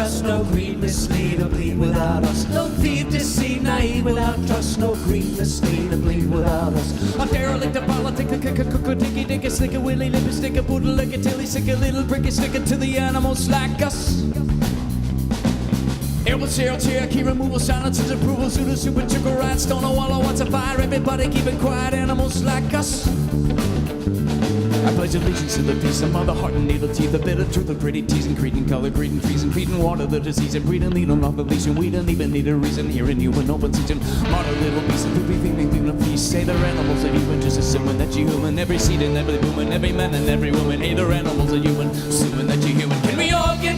trust, no greed, mislead or bleed without us. No thief, deceive, naive without trust, no greed, mislead or bleed without us. A derelict, a politic, a dicky dick, a slick, a willy lip, a stick, a poodle, like a tilly, sick, a little brick, a stick to the animals like us. Air will tear, key removal, silences, approval, pseudo, super, chicken rats, don't know wallow, what's a fire, everybody keep it quiet, animals like us. I pledge allegiance to the peace of mother, heart and needle teeth, the bitter truth of pretty teas and creed and color, greed and trees and creed and water, the disease and breed and lead on off the leash, and we don't even need a reason here in you, an open season, modern little beast, and poopy feeling of peace, say they're animals are human, just assuming that you're human, every seed and every woman, every man and every woman, hey, they're animals are human, assuming that you're human. Can we all get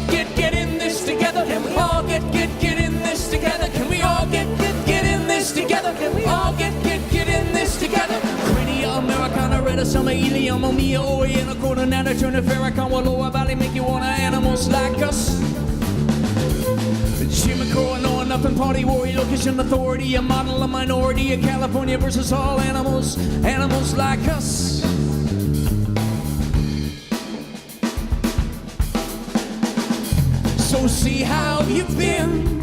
in this together? Can we all get in this together? Can we all get in this together? Can we all get in this together? Crania, Americana, Red, Summer, Ilium, Omia, Orient, a quarter, Nana, turn a Farrakhan, Wallowa Valley, make you wanna animals like us. Jim Crow, know enough and party warrior, location authority, a model, a minority, a California versus all animals, animals like us. So see how you've been,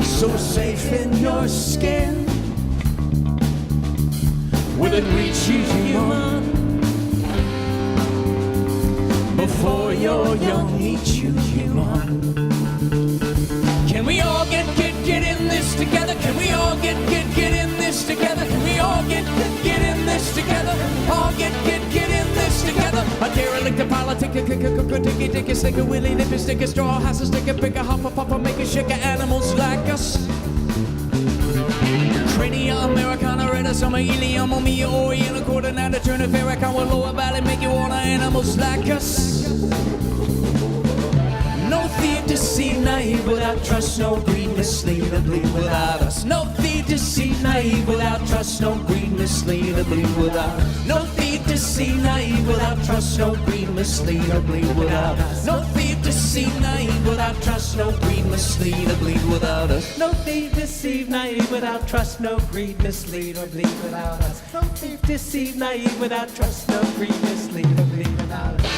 so safe in your skin, with a greed she's human. Before you're young, eat you human. Can we all get in this together? Can we all get in this together? Can we all get in this together? All get in this together. A derelict, a politic, a ticky dick, a stick, a willy nip, a stick, a straw, has a stick, a pick, a hop, a pop, a make a shake, animals like us. Crania, Americana, Red, Summer, Ilium, Omia, Orient, a quarter, now to turn a Farrakhan, Wallowa Valley, make you wanna animals like us. No thief, deceive, naive without trust, no greed, mislead or bleed without us. No thief, deceive, naive without trust, no greed, mislead or bleed without us. No thief, deceive, naive without trust, no greed, mislead or bleed without us. No thief, deceive, naive without trust, no greed, mislead or bleed without us. No thief, deceive, naive without trust, no greed, mislead or bleed without us. No thief, deceive, naive without trust, no greed, mislead or bleed without us.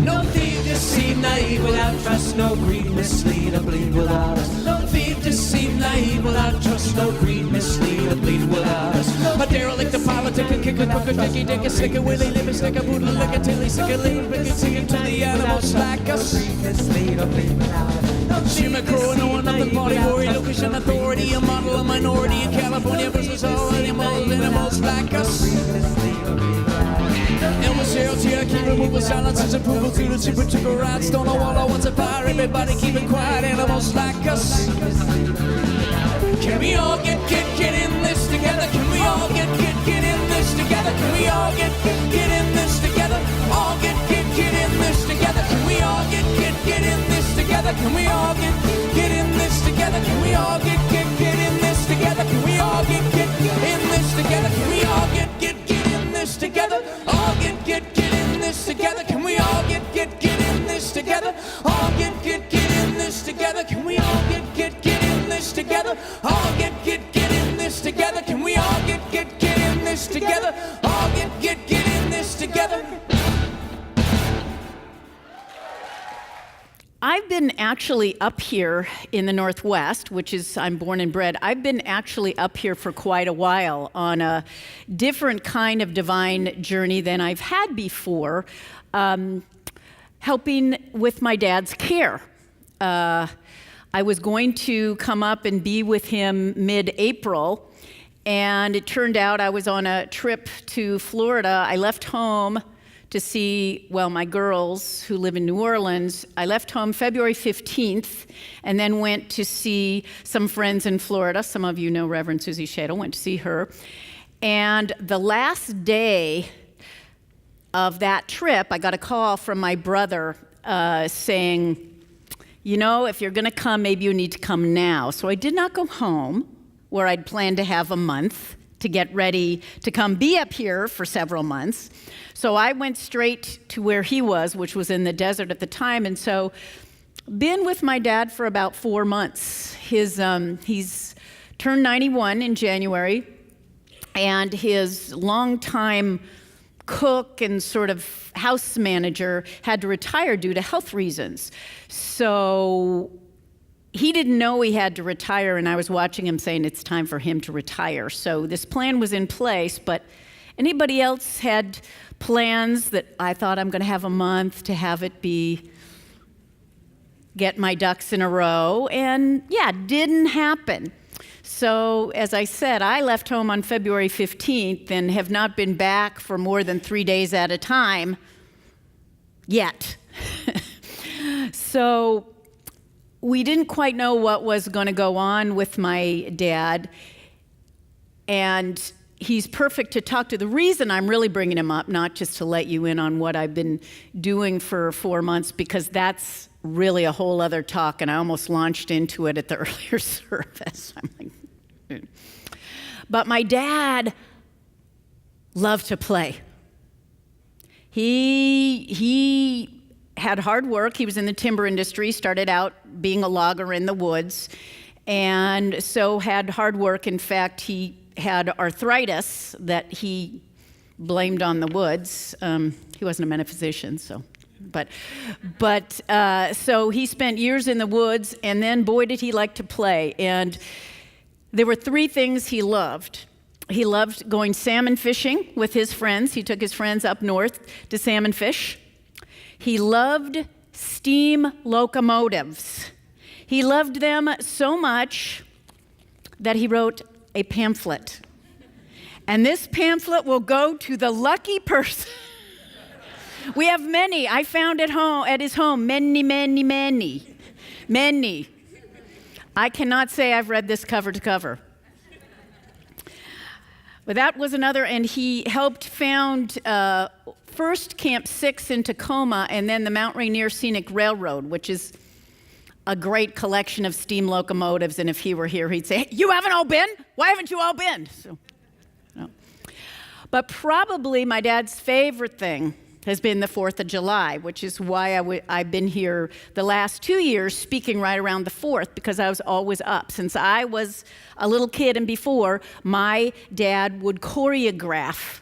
No thief, deceive, naive without trust. Without trust, no greed, mislead or bleed without us. No thief, deceive, naive without trust, no greed, mislead or bleed without us. A derelict, a politic, a kick, a cook, a dicky dick, a stick, a willy lip, a stick, a poodle, like a tilly, sick, a little bit, a to the animals like us. Jim Crow, know nothing, party warrior, location authority, a model, a minority, a California versus all animals, animals like us. And we'll sail to your key removal, silences, approval to the super chicken rats, don't know all I want's a fire, everybody keep it quiet, animals like us. Can we all get in this together? Can we all get in this together? Can we all get in this together? All get in this together? Can we all get in this together? Can we all get in this together? Can we all get in this together? Can we all get in this together? Can we all get in this together? All get in this together? Can we all get in this together? All get in this together? Can we all get in this together? All get in this together? Can we all get in this together? All get in this together? I've been actually up here in the Northwest, which is, I'm born and bred. I've been actually up here for quite a while on a different kind of divine journey than I've had before, helping with my dad's care. I was going to come up and be with him mid-April, and it turned out I was on a trip to Florida. I left home to see, well, my girls who live in New Orleans. I left home February 15th and then went to see some friends in Florida. Some of you know Reverend Susie Shadle, went to see her. And the last day of that trip, I got a call from my brother saying, you know, if you're gonna come, maybe you need to come now. So I did not go home, where I'd planned to have a month to get ready to come be up here for several months. So I went straight to where he was, which was in the desert at the time. And so been with my dad for about 4 months. He's turned 91 in January, and his longtime cook and sort of house manager had to retire due to health reasons. So he didn't know he had to retire, and I was watching him saying it's time for him to retire. So this plan was in place, but anybody else had plans that I thought I'm going to have a month to have it be get my ducks in a row, and yeah, didn't happen. So as I said, I left home on February 15th and have not been back for more than 3 days at a time yet. So we didn't quite know what was going to go on with my dad, and he's perfect to talk to. The reason I'm really bringing him up, not just to let you in on what I've been doing for 4 months, because that's really a whole other talk, and I almost launched into it at the earlier service. I'm like, but my dad loved to play. He had hard work. He was in the timber industry, started out being a logger in the woods, and so had hard work. In fact, he had arthritis that he blamed on the woods. He wasn't a metaphysician, so. So he spent years in the woods, and then boy did he like to play. And there were 3 things he loved. He loved going salmon fishing with his friends. He took his friends up north to salmon fish. He loved steam locomotives. He loved them so much that he wrote a pamphlet. And this pamphlet will go to the lucky person. We have many. I found at his home, many. I cannot say I've read this cover to cover. But that was another, and he helped found first Camp 6 in Tacoma, and then the Mount Rainier Scenic Railroad, which is a great collection of steam locomotives. And if he were here, he'd say, hey, you haven't all been? Why haven't you all been? So, no. But probably my dad's favorite thing has been the 4th of July, which is why I've been here the last 2 years speaking right around the 4th, because I was always up. Since I was a little kid and before, my dad would choreograph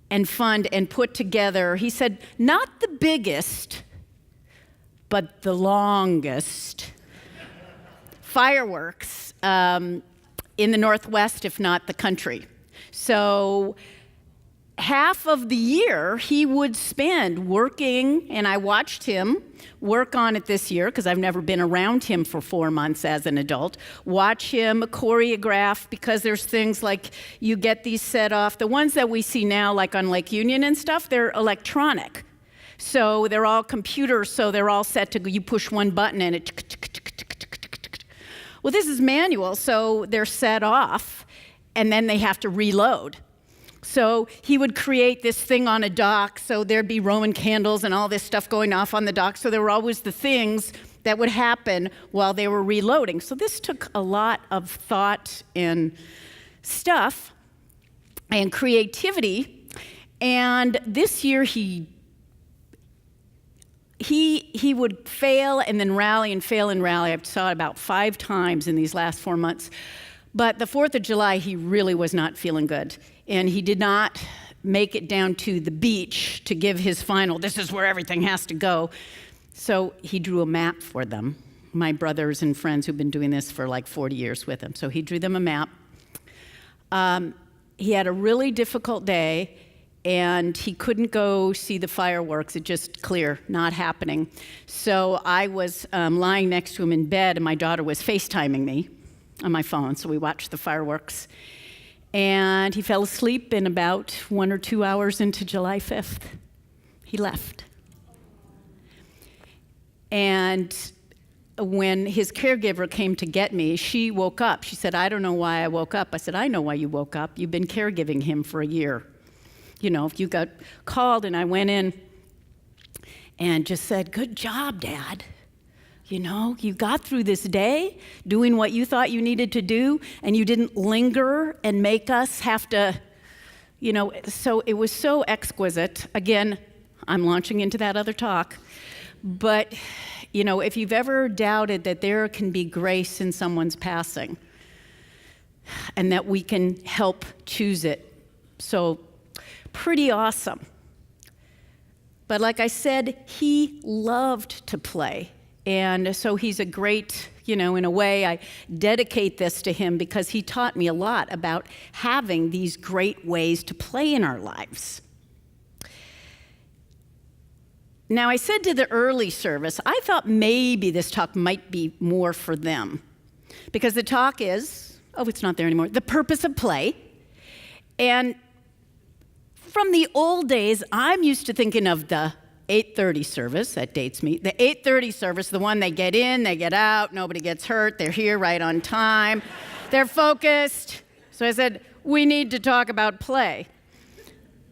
and fund and put together, he said, not the biggest, but the longest fireworks in the Northwest, if not the country. So half of the year he would spend working, and I watched him work on it this year because I've never been around him for 4 months as an adult. Watch him choreograph, because there's things like you get these set off. The ones that we see now, like on Lake Union and stuff, they're electronic. So they're all computers, so they're all set to, you push one button and it. Well, this is manual, so they're set off, and then they have to reload. So he would create this thing on a dock, so there'd be Roman candles and all this stuff going off on the dock, so there were always the things that would happen while they were reloading. So this took a lot of thought and stuff and creativity, and this year he would fail and then rally and fail and rally. I've saw it about 5 times in these last 4 months. But the 4th of July, he really was not feeling good. And he did not make it down to the beach to give his final, this is where everything has to go. So he drew a map for them, my brothers and friends who've been doing this for like 40 years with him. So he drew them a map. He had a really difficult day, and he couldn't go see the fireworks. It just clear, not happening. So I was lying next to him in bed, and my daughter was FaceTiming me on my phone, so we watched the fireworks. And he fell asleep, and about 1 or 2 hours into July 5th, he left. And when his caregiver came to get me, she woke up. She said, I don't know why I woke up. I said, I know why you woke up. You've been caregiving him for a year. You know, if you got called, and I went in and just said, good job, Dad. you got through this day doing what you thought you needed to do, and you didn't linger and make us have to, so it was so exquisite. Again, I'm launching into that other talk. But, if you've ever doubted that there can be grace in someone's passing and that we can help choose it, so pretty awesome. But like I said, he loved to play. And so he's a great, in a way, I dedicate this to him because he taught me a lot about having these great ways to play in our lives. Now, I said to the early service, I thought maybe this talk might be more for them. Because the talk is, it's not there anymore, the purpose of play. And from the old days, I'm used to thinking of the 8:30 service, that dates me. The 8:30 service, the one they get in, they get out, nobody gets hurt, they're here right on time, they're focused. So I said, we need to talk about play.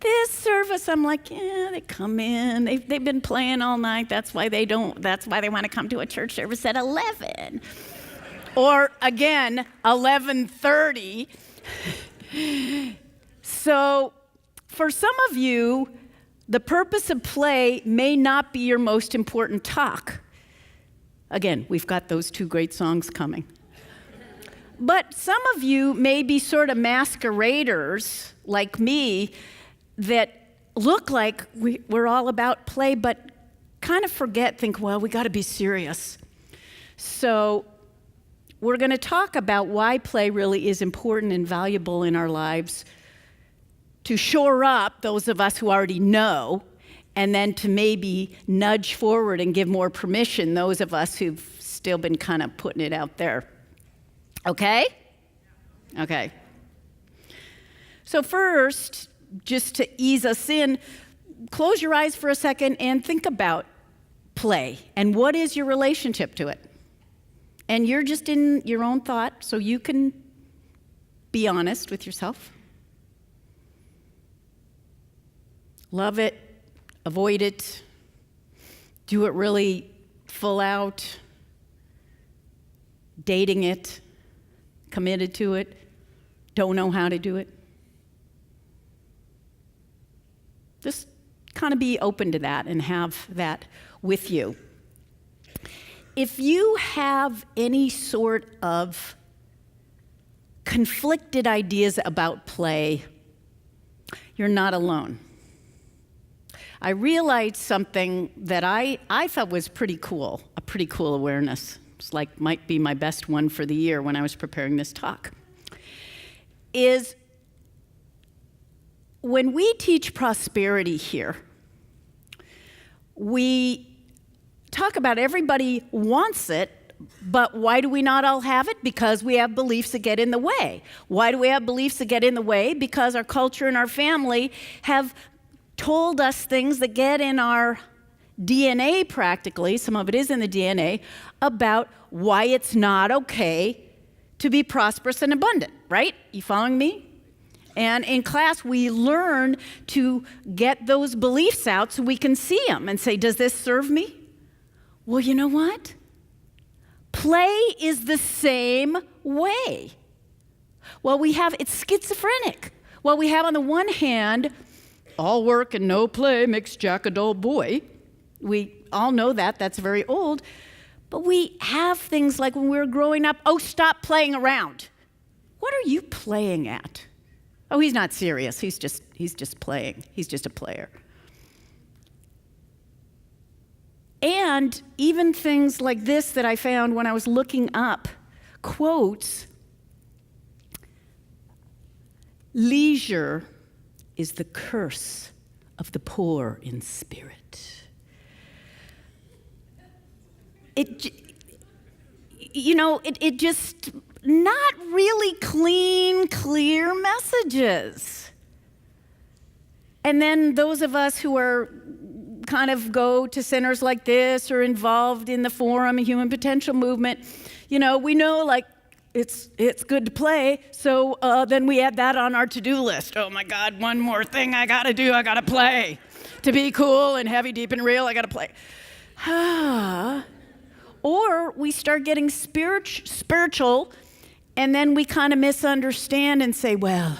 This service, I'm like, they come in, they've been playing all night, that's why they want to come to a church service at 11. Or again, 11:30. So for some of you, the purpose of play may not be your most important talk. Again, we've got those two great songs coming. But some of you may be sort of masqueraders like me that look like we're all about play, but kind of think, well, we got to be serious. So we're going to talk about why play really is important and valuable in our lives, to shore up those of us who already know, and then to maybe nudge forward and give more permission those of us who've still been kind of putting it out there. Okay? Okay. So first, just to ease us in, close your eyes for a second and think about play and what is your relationship to it. And you're just in your own thought, so you can be honest with yourself. Love it, avoid it, do it really full out, dating it, committed to it, don't know how to do it. Just kind of be open to that and have that with you. If you have any sort of conflicted ideas about play, you're not alone. I realized something that I thought was pretty cool, a pretty cool awareness. It's like might be my best one for the year when I was preparing this talk, is when we teach prosperity here, we talk about everybody wants it, but why do we not all have it? Because we have beliefs that get in the way. Why do we have beliefs that get in the way? Because our culture and our family have told us things that get in our DNA practically, some of it is in the DNA, about why it's not okay to be prosperous and abundant, right? You following me? And in class, we learn to get those beliefs out so we can see them and say, does this serve me? Well, you know what? Play is the same way. Well, it's schizophrenic. Well, we have on the one hand, all work and no play makes Jack a dull boy. We all know that. That's very old. But we have things like when we were growing up, stop playing around. What are you playing at? He's not serious. He's just playing. He's just a player. And even things like this that I found when I was looking up quotes, leisure is the curse of the poor in spirit. It just not really clean, clear messages. And then those of us who are kind of go to centers like this or involved in the Forum and Human Potential Movement, we know like it's good to play, so then we add that on our to-do list. Oh my God, one more thing I gotta do, I gotta play. To be cool and heavy, deep, and real, I gotta play. Or we start getting spiritual, and then we kind of misunderstand and say, well,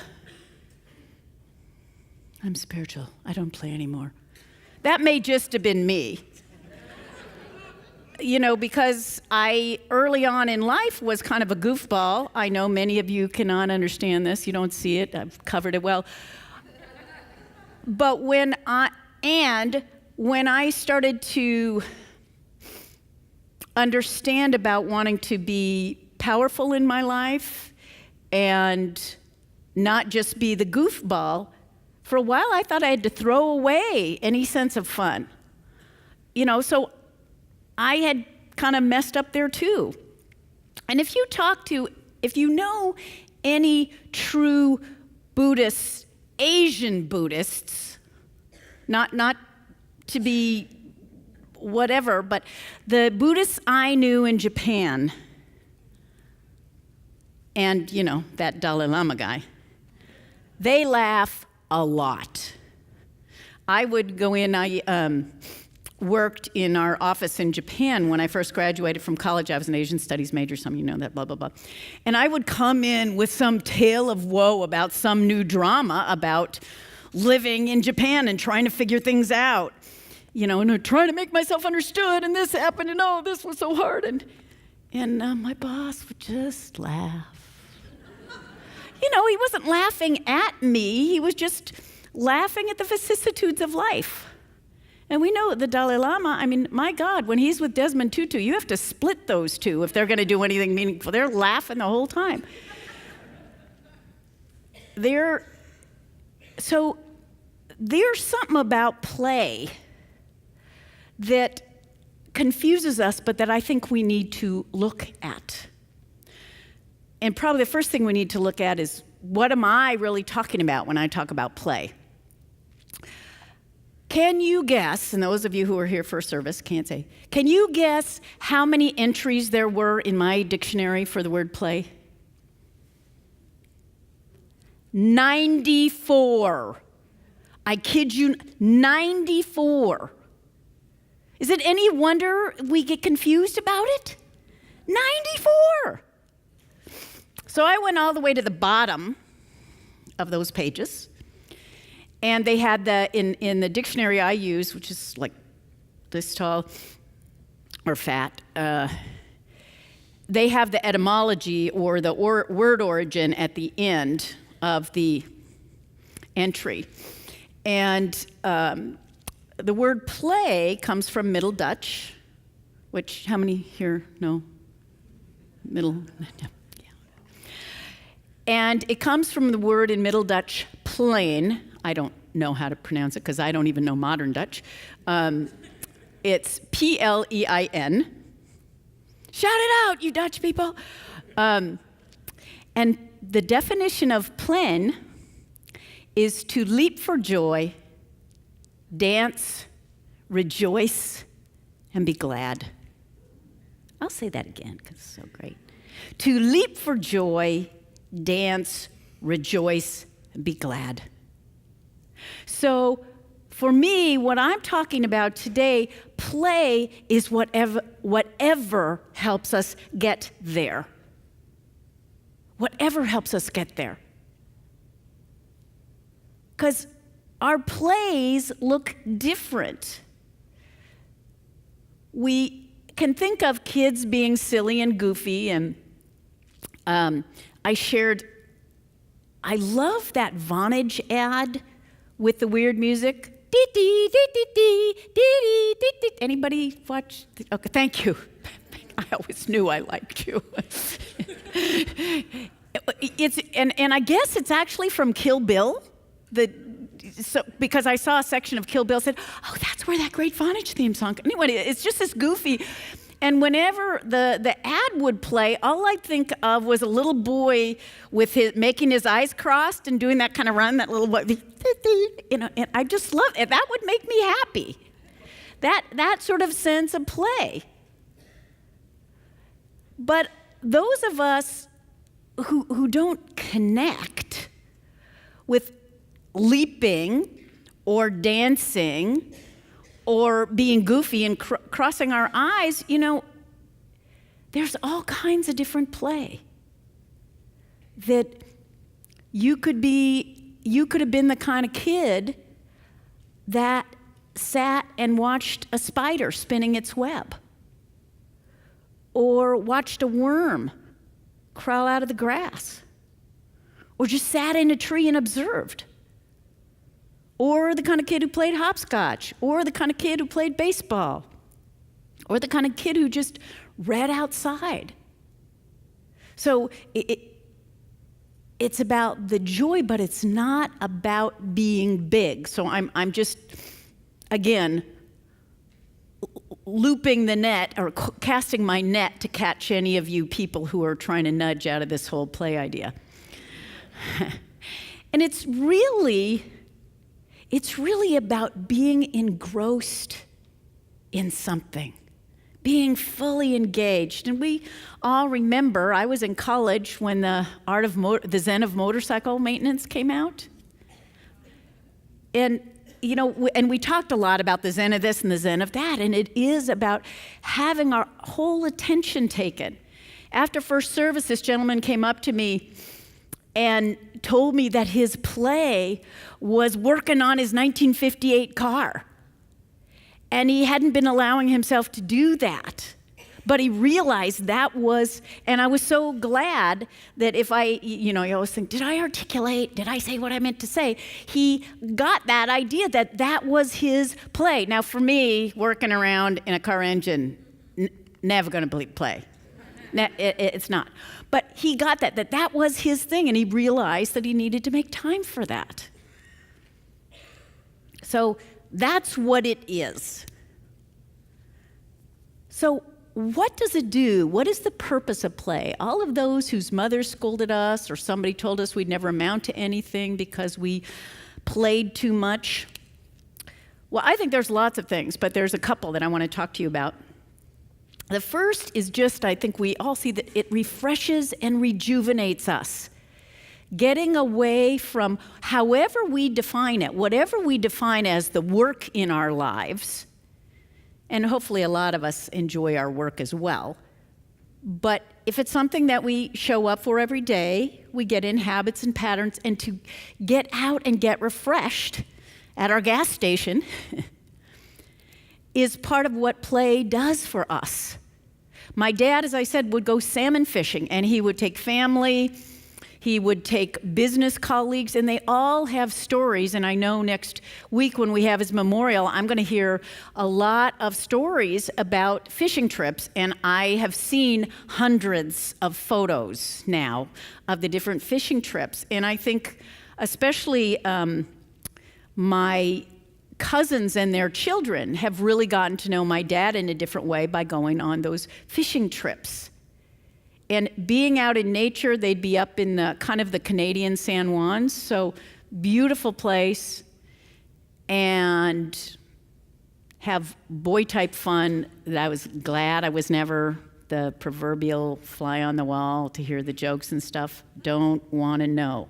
I'm spiritual. I don't play anymore. That may just have been me. Because I, early on in life, was kind of a goofball. I know many of you cannot understand this. You don't see it. I've covered it well. But when I started to understand about wanting to be powerful in my life and not just be the goofball, for a while I thought I had to throw away any sense of fun. So I had kind of messed up there too. And if you know any true Buddhists, Asian Buddhists, not to be whatever, but the Buddhists I knew in Japan, and that Dalai Lama guy, they laugh a lot. I would go in, I worked in our office in Japan when I first graduated from college. I was an Asian studies major, some of you know that, blah, blah, blah. And I would come in with some tale of woe about some new drama about living in Japan and trying to figure things out. And trying to make myself understood, and this happened, and oh, this was so hard. And my boss would just laugh. He wasn't laughing at me. He was just laughing at the vicissitudes of life. And we know the Dalai Lama, my God, when he's with Desmond Tutu, you have to split those two if they're going to do anything meaningful. They're laughing the whole time. So there's something about play that confuses us, but that I think we need to look at. And probably the first thing we need to look at is, what am I really talking about when I talk about play? Can you guess, and those of you who are here for service can't say, can you guess how many entries there were in my dictionary for the word play? 94. I kid you, 94. Is it any wonder we get confused about it? 94. So I went all the way to the bottom of those pages, and they had in the dictionary I use, which is like this tall or fat, they have the etymology or the word origin at the end of the entry. And the word play comes from Middle Dutch, which, how many here know Middle? Yeah. And it comes from the word in Middle Dutch, plein. I don't know how to pronounce it because I don't even know modern Dutch. It's P-L-E-I-N. Shout it out, you Dutch people. And the definition of plein is to leap for joy, dance, rejoice, and be glad. I'll say that again because it's so great. To leap for joy, dance, rejoice, and be glad. So for me, what I'm talking about today, play is whatever helps us get there. Whatever helps us get there. Because our plays look different. We can think of kids being silly and goofy, and I love that Vonage ad with the weird music. Anybody watch? Okay, thank you. I always knew I liked you. And I guess it's actually from Kill Bill. Because I saw a section of Kill Bill, said, oh, that's where that great Vonage theme song. Anyway, it's just this goofy. And whenever the ad would play, all I'd think of was a little boy with making his eyes crossed and doing that kind of run, that little boy, and I just love it. That would make me happy. That sort of sense of play. But those of us who don't connect with leaping or dancing or being goofy and crossing our eyes, there's all kinds of different play. That you could have been the kind of kid that sat and watched a spider spinning its web, or watched a worm crawl out of the grass, or just sat in a tree and observed, or the kind of kid who played hopscotch, or the kind of kid who played baseball, or the kind of kid who just read outside. So it's about the joy, but it's not about being big. So I'm just, again, looping the net or casting my net to catch any of you people who are trying to nudge out of this whole play idea. And it's really about being engrossed in something, being fully engaged. And we all remember, I was in college when the Zen of motorcycle maintenance came out. And and we talked a lot about the Zen of this and the Zen of that, and it is about having our whole attention taken. After first service, this gentleman came up to me and told me that his play was working on his 1958 car. And he hadn't been allowing himself to do that. But he realized that was, and I was so glad that if you always think, did I articulate? Did I say what I meant to say? He got that idea that was his play. Now for me, working around in a car engine, never gonna play. It's not. But he got that was his thing, and he realized that he needed to make time for that. So that's what it is. So what does it do? What is the purpose of play? All of those whose mothers scolded us or somebody told us we'd never amount to anything because we played too much. Well, I think there's lots of things, but there's a couple that I want to talk to you about. The first is just, I think we all see that it refreshes and rejuvenates us. Getting away from however we define it, whatever we define as the work in our lives, and hopefully a lot of us enjoy our work as well. But if it's something that we show up for every day, we get in habits and patterns, and to get out and get refreshed at our gas station is part of what play does for us. My dad, as I said, would go salmon fishing, and he would take family, he would take business colleagues, and they all have stories. And I know next week when we have his memorial, I'm going to hear a lot of stories about fishing trips. And I have seen hundreds of photos now of the different fishing trips. And I think especially my cousins and their children have really gotten to know my dad in a different way by going on those fishing trips. And being out in nature, they'd be up in the kind of the Canadian San Juans, so beautiful place, and have boy-type fun that I was glad I was never the proverbial fly on the wall to hear the jokes and stuff. Don't want to know.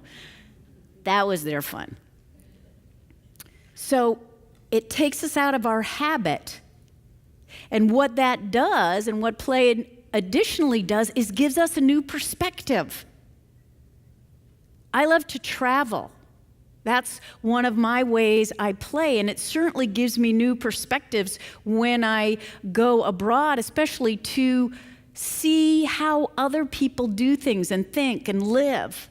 That was their fun. So it takes us out of our habit. And what that does, and what play additionally does, is gives us a new perspective. I love to travel. That's one of my ways I play, and it certainly gives me new perspectives when I go abroad, especially to see how other people do things and think and live.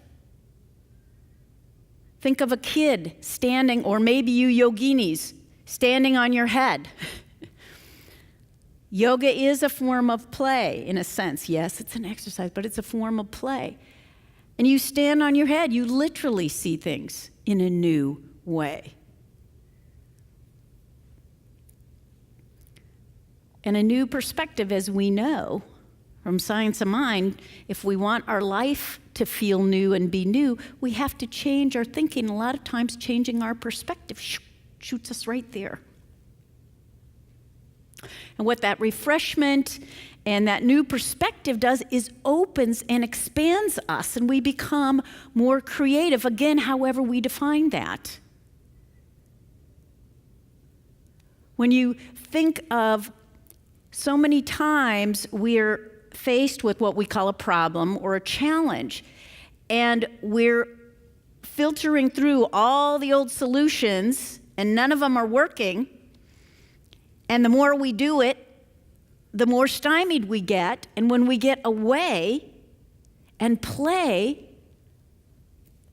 Think of a kid standing, or maybe you yoginis, standing on your head. Yoga is a form of play, in a sense. Yes, it's an exercise, but it's a form of play. And you stand on your head, you literally see things in a new way. And a new perspective, as we know from Science of Mind, if we want our life to feel new and be new, we have to change our thinking. A lot of times changing our perspective shoots us right there. And what that refreshment and that new perspective does is opens and expands us, and we become more creative, again, however we define that. When you think of so many times we're faced with what we call a problem or a challenge, and we're filtering through all the old solutions, and none of them are working, and the more we do it, the more stymied we get. And when we get away and play,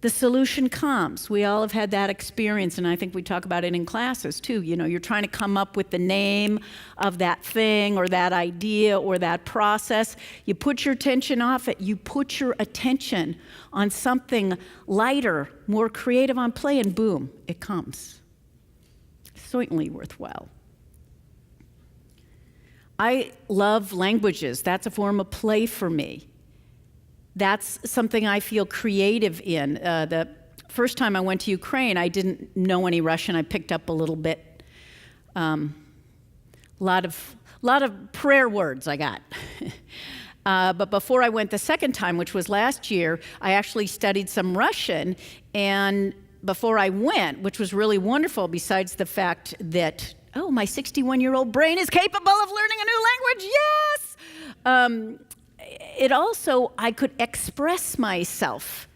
the solution comes. We all have had that experience, and I think we talk about it in classes too. You know, you're trying to come up with the name of that thing or that idea or that process. You put your attention off it. You put your attention on something lighter, more creative, on play, and boom, it comes. Certainly worthwhile. I love languages. That's a form of play for me. That's something I feel creative in. The first time I went to Ukraine, I didn't know any Russian. I picked up a little bit. Lot of prayer words I got. But before I went the second time, which was last year, I actually studied some Russian. And before I went, which was really wonderful, besides the fact that, oh, my 61-year-old brain is capable of learning a new language, yes! It also, I could express myself.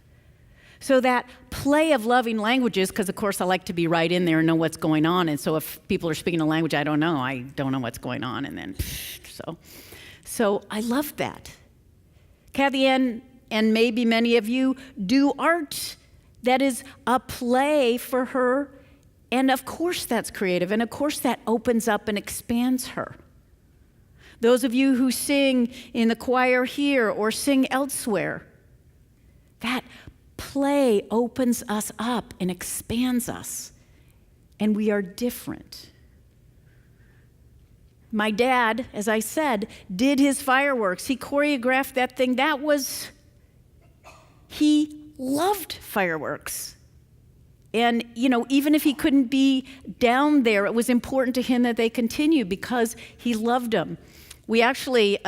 So that play of loving languages, because of course I like to be right in there and know what's going on, and so if people are speaking a language I don't know what's going on, and then, so I love that. Kathy Ann, and maybe many of you, do art that is a play for her, and of course that's creative, and of course that opens up and expands her. Those of you who sing in the choir here or sing elsewhere, that play opens us up and expands us, and we are different. My dad, as I said, did his fireworks. He choreographed that thing. He loved fireworks. And, you know, even if he couldn't be down there, it was important to him that they continue because he loved them. We actually,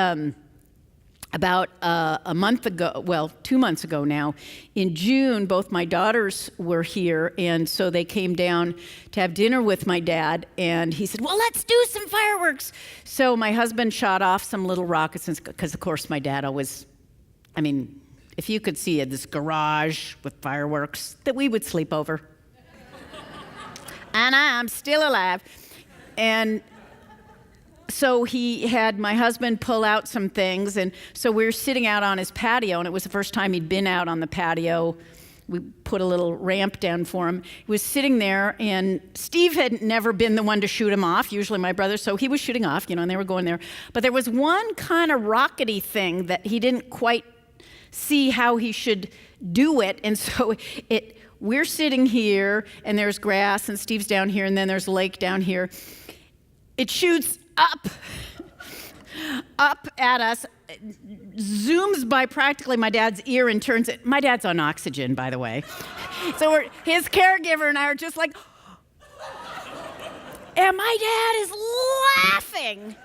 about a month ago, well, 2 months ago now, in June, both my daughters were here, and so they came down to have dinner with my dad, and he said, well, let's do some fireworks. So my husband shot off some little rockets, because, of course, my dad always, I mean, if you could see this garage with fireworks that we would sleep over. And I'm still alive. And so he had my husband pull out some things, and so we were sitting out on his patio, and it was the first time he'd been out on the patio. We put a little ramp down for him. He was sitting there, and Steve had never been the one to shoot him off, usually my brother, so he was shooting off, you know, and they were going there. But there was one kind of rockety thing that he didn't quite see how he should do it, and so we're sitting here, and there's grass, and Steve's down here, and then there's a lake down here. It shoots up at us, zooms by practically my dad's ear and turns it. My dad's on oxygen, by the way. So his caregiver and I are just like, and my dad is laughing.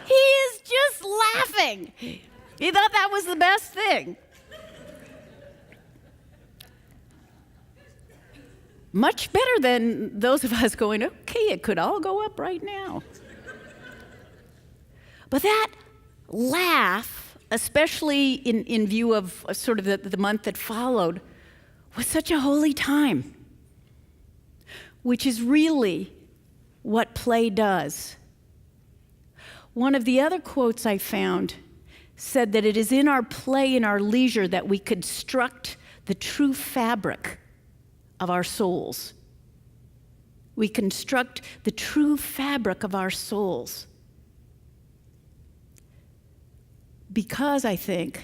He is just laughing. He thought that was the best thing. Much better than those of us going, okay, it could all go up right now. But that laugh, especially in view of sort of the month that followed, was such a holy time, which is really what play does. One of the other quotes I found said that it is in our play, in our leisure, that we construct the true fabric of our souls. We construct the true fabric of our souls. Because I think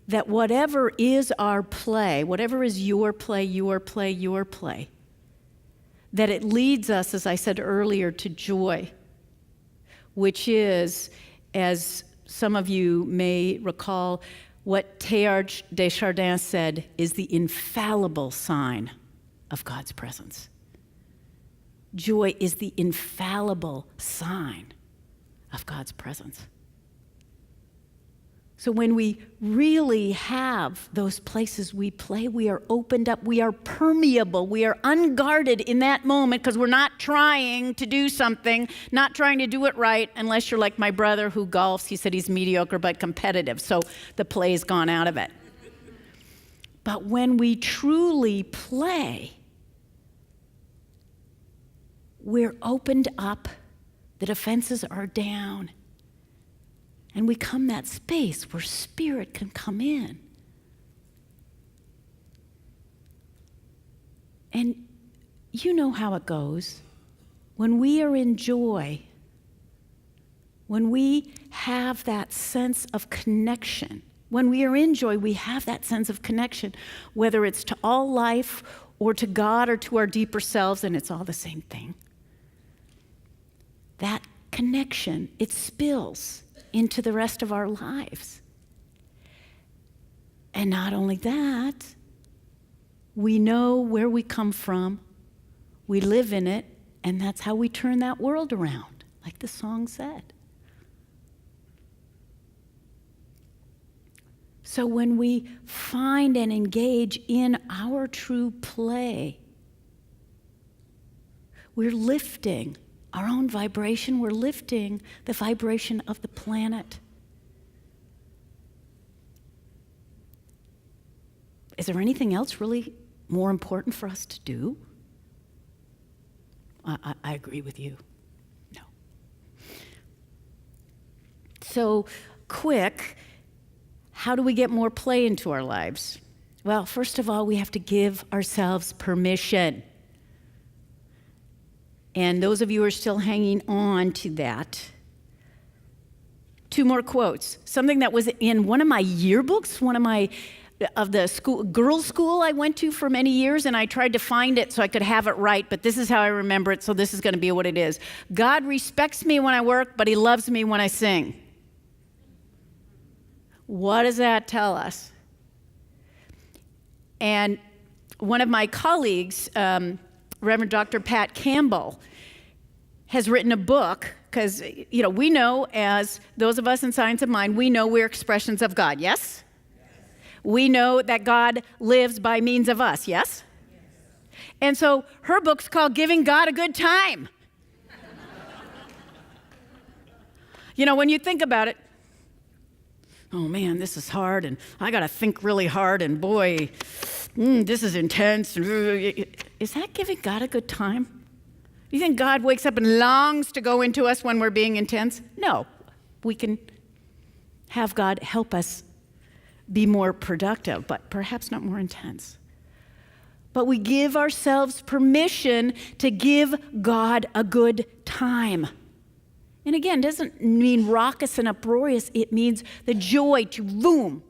that whatever is our play, whatever is your play, that it leads us, as I said earlier, to joy, which is, as some of you may recall, what Teilhard de Chardin said is the infallible sign of God's presence. Joy is the infallible sign of God's presence. So when we really have those places we play, we are opened up, we are permeable, we are unguarded in that moment because we're not trying to do something, not trying to do it right, unless you're like my brother who golfs. He said he's mediocre but competitive, so the play's gone out of it. But when we truly play, we're opened up, the defenses are down, and we come that space where spirit can come in. And you know how it goes. When we are in joy, when we have that sense of connection, when we are in joy, we have that sense of connection, whether it's to all life or to God or to our deeper selves, and it's all the same thing. That connection, it spills into the rest of our lives. And not only that, we know where we come from, we live in it, and that's how we turn that world around, like the song said. So when we find and engage in our true play, we're lifting our own vibration, we're lifting the vibration of the planet. Is there anything else really more important for us to do? I agree with you. No. So, quick, how do we get more play into our lives? Well, first of all, we have to give ourselves permission. And those of you who are still hanging on to that, 2 more quotes. Something that was in one of my yearbooks, of the school, girls' school I went to for many years, and I tried to find it so I could have it right, but this is how I remember it, so this is going to be what it is. God respects me when I work, but he loves me when I sing. What does that tell us? And one of my colleagues, Reverend Dr. Pat Campbell, has written a book, because, we know, as those of us in Science of Mind, we know we're expressions of God, yes? We know that God lives by means of us, yes? And so her book's called Giving God a Good Time. When you think about it, oh man, this is hard, and I got to think really hard, and boy, this is intense. Is that giving God a good time? You think God wakes up and longs to go into us when we're being intense? No. We can have God help us be more productive, but perhaps not more intense. But we give ourselves permission to give God a good time. And again, doesn't mean raucous and uproarious. It means the joy to boom.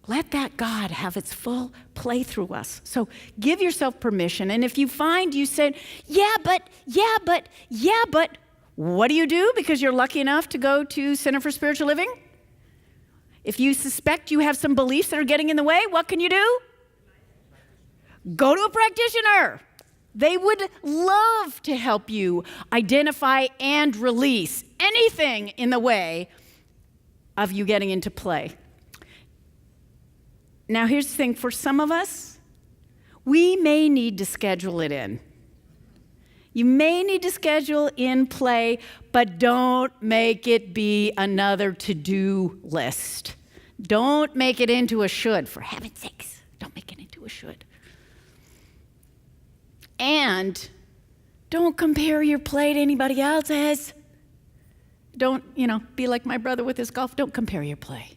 Let that God have its full play through us. So give yourself permission. And if you find you said, yeah, but, what do? Because you're lucky enough to go to Center for Spiritual Living? If you suspect you have some beliefs that are getting in the way, what can you do? Go to a practitioner. They would love to help you identify and release anything in the way of you getting into play. Now, here's the thing. For some of us, we may need to schedule it in. You may need to schedule in play, but don't make it be another to-do list. Don't make it into a should. For heaven's sakes, don't make it into a should. And don't compare your play to anybody else's. Don't, be like my brother with his golf. Don't compare your play.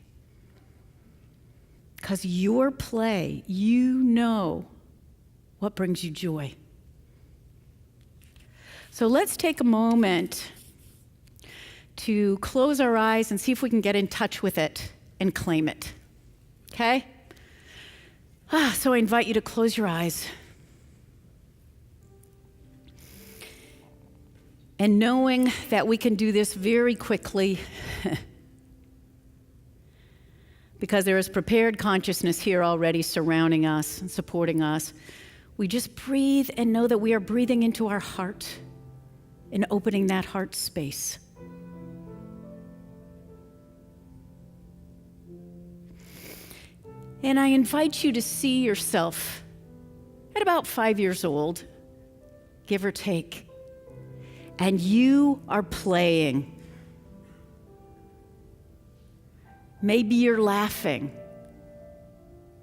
Because your play, what brings you joy. So let's take a moment to close our eyes and see if we can get in touch with it and claim it. Okay? So I invite you to close your eyes. And knowing that we can do this very quickly, because there is prepared consciousness here already surrounding us and supporting us, we just breathe and know that we are breathing into our heart and opening that heart space. And I invite you to see yourself at about 5 years old, give or take, and you are playing. Maybe you're laughing.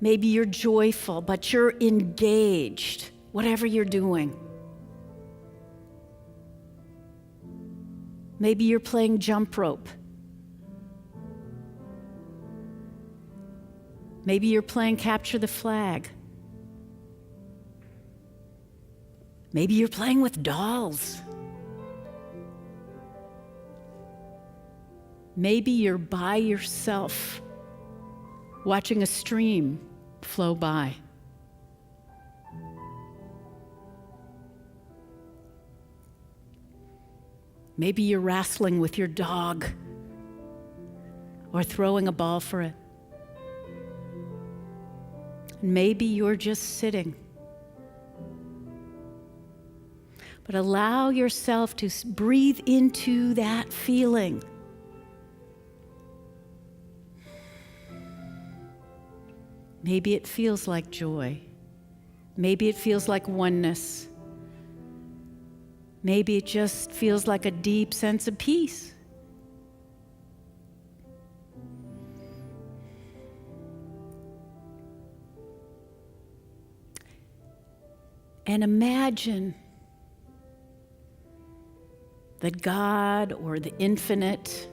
Maybe you're joyful, but you're engaged, whatever you're doing. Maybe you're playing jump rope. Maybe you're playing capture the flag. Maybe you're playing with dolls. Maybe you're by yourself, watching a stream flow by. Maybe you're wrestling with your dog or throwing a ball for it. Maybe you're just sitting. But allow yourself to breathe into that feeling. Maybe it feels like joy. Maybe it feels like oneness. Maybe it just feels like a deep sense of peace. And imagine that God or the infinite,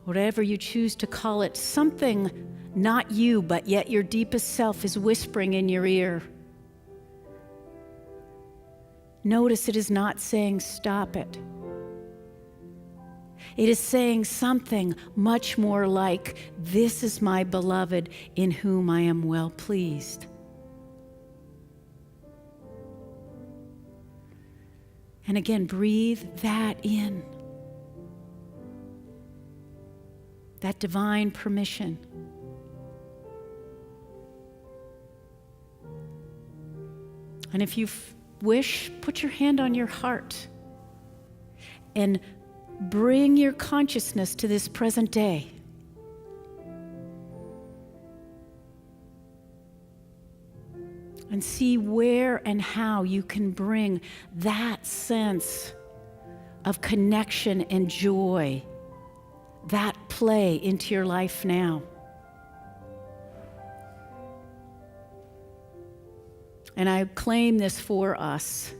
whatever you choose to call it, something not you, but yet your deepest self is whispering in your ear. Notice it is not saying stop it. It is saying something much more like, this is my beloved in whom I am well pleased. And again, breathe that in. That divine permission. And if you wish, put your hand on your heart and bring your consciousness to this present day. And see where and how you can bring that sense of connection and joy, that play into your life now. And I claim this for us.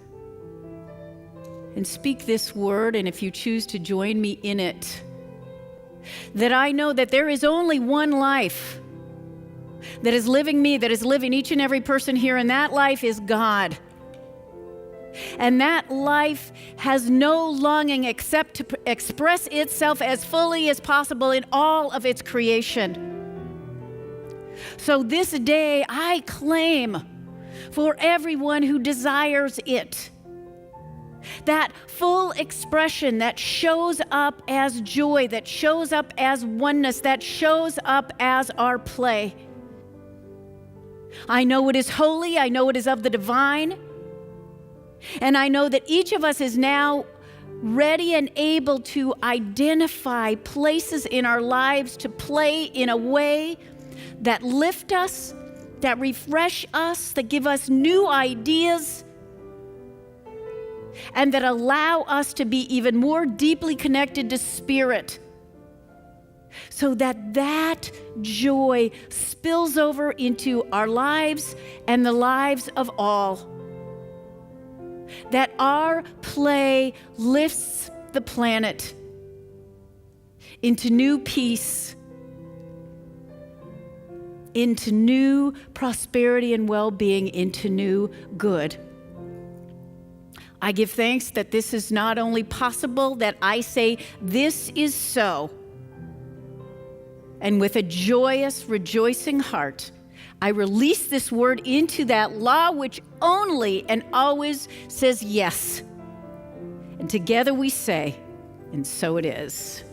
And speak this word, and if you choose to join me in it, that I know that there is only one life that is living me, that is living each and every person here, and that life is God. And that life has no longing except to express itself as fully as possible in all of its creation. So this day I claim for everyone who desires it, that full expression that shows up as joy, that shows up as oneness, that shows up as our play. I know it is holy, I know it is of the divine, and I know that each of us is now ready and able to identify places in our lives to play in a way that lift us, that refresh us, that give us new ideas, and that allow us to be even more deeply connected to Spirit, so that that joy spills over into our lives and the lives of all. That our play lifts the planet into new peace, into new prosperity and well-being, into new good. I give thanks that this is not only possible, that I say this is so. And with a joyous, rejoicing heart, I release this word into that law which only and always says yes. And together we say, and so it is.